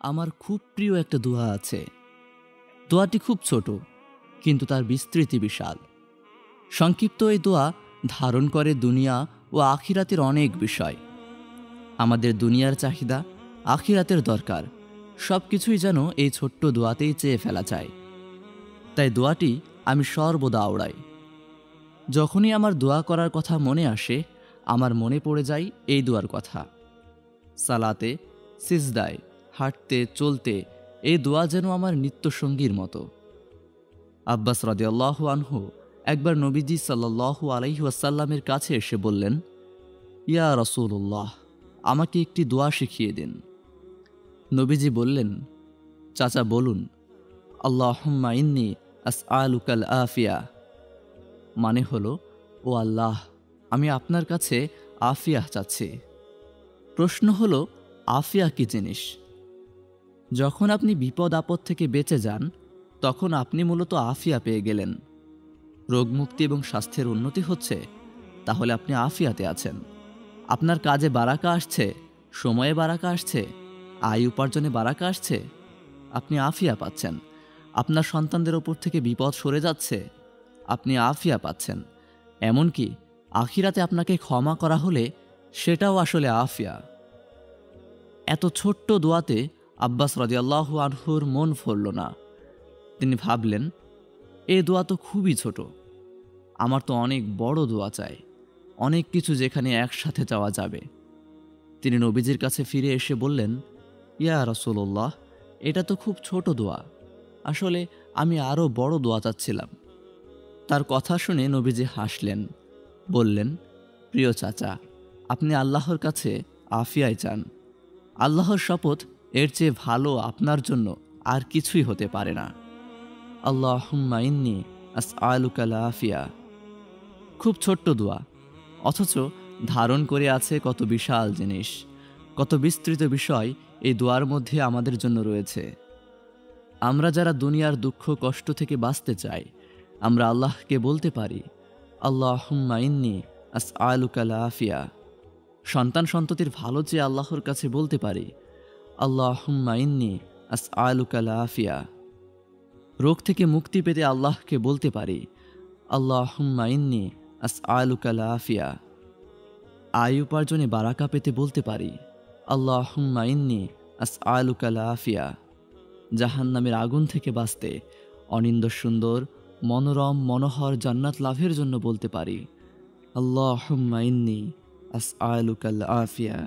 আমার খুব প্রিয় একটা দোয়া আছে। দোয়াটি খুব ছোট, কিন্তু তার বিস্তৃতি বিশাল। সংক্ষিপ্ত এই দোয়া ধারণ করে দুনিয়া ও আখিরাতের অনেক বিষয়। আমাদের দুনিয়ার চাহিদা, আখিরাতের দরকার, সব কিছুই যেন এই ছোট্ট দোয়াতেই চেয়ে ফেলা যায়। তাই দোয়াটি আমি সর্বদা আওড়াই। যখনই আমার দোয়া করার কথা মনে আসে, আমার মনে পড়ে যায় এই দোয়ার কথা। সালাতে, সিজদায়, হাঁটতে চলতে এই দোয়া যেন আমার নিত্যসঙ্গীর মতো। আব্বাস রাদিয়াল্লাহু আনহু একবার নবীজি সাল্লাল্লাহু আলাইহি ওয়াসাল্লামের কাছে এসে বললেন, ইয়া রাসূলুল্লাহ, আমাকে একটি দোয়া শিখিয়ে দিন। নবীজি বললেন, চাচা বলুন, আল্লাহুম্মা ইন্নী আসআলুকাল আফিয়া। মানে হলো, ও আল্লাহ, আমি আপনার কাছে আফিয়াহ চাচ্ছি। প্রশ্ন হলো, আফিয়া কি জিনিস? যখন আপনি বিপদ আপদ থেকে বেঁচে যান, তখন আপনি মূলত আফিয়া পেয়ে গেলেন। রোগমুক্তি এবং স্বাস্থ্যের উন্নতি হচ্ছে, তাহলে আপনি আফিয়াতে আছেন। আপনার কাজে বারাকা আসছে, সময়ে বারাকা আসছে, আয় উপার্জনে বারাকা আসছে, আপনি আফিয়া পাচ্ছেন। আপনার সন্তানদের ওপর থেকে বিপদ সরে যাচ্ছে, আপনি আফিয়া পাচ্ছেন। এমনকি আখিরাতে আপনাকে ক্ষমা করা হলে সেটাও আসলে আফিয়া। এত ছোট্ট দোয়াতে আব্বাস রাদিয়াল্লাহু আনহুর মন ফরল না। তিনি ভাবলেন, এ দোয়া তো খুবই ছোট, আমার তো অনেক বড় দোয়া চাই, অনেক কিছু যেখানে একসাথে চাওয়া যাবে। তিনি নবীজির কাছে ফিরে এসে বললেন, ইয়া রাসূলুল্লাহ, এটা তো খুব ছোট দোয়া, আসলে আমি আরও বড় দোয়া চাচ্ছিলাম। তার কথা শুনে নবীজি হাসলেন, বললেন, প্রিয় চাচা, আপনি আল্লাহর কাছে আফিয়ায় চান। আল্লাহর শপথ, এর চেয়ে ভালো আপনার জন্য আর কিছুই হতে পারে না। আল্লাহুম্মা ইন্নী আসআলুকাল আফিয়া। খুব ছোট্ট দোয়া, অথচ ধারণ করে আছে কত বিশাল জিনিস, কত বিস্তৃত বিষয় এই দোয়ার মধ্যে আমাদের জন্য রয়েছে। আমরা যারা দুনিয়ার দুঃখ কষ্ট থেকে বাঁচতে চাই, আমরা আল্লাহকে বলতে পারি, আল্লাহুম্মা ইন্নী আসআলুকাল আফিয়া। সন্তান সন্ততির ভালো চেয়ে আল্লাহর কাছে বলতে পারি, আল্লাহুম্মা ইন্নী আসআলুকাল আফিয়া। রোগ থেকে মুক্তি পেতে আল্লাহকে বলতে পারি, আল্লাহুম্মা ইন্নী আসআলুকাল আফিয়া। আয় উপার্জনে বারাকা পেতে বলতে পারি, আল্লাহুম্মা ইন্নী আসআলুকাল আফিয়া। জাহান্নামের আগুন থেকে বাঁচতে, অনিন্দ সুন্দর মনোরম মনোহর জান্নাত লাভের জন্য বলতে পারি, আল্লাহুম্মা ইন্নী আসআলুকাল আফিয়া।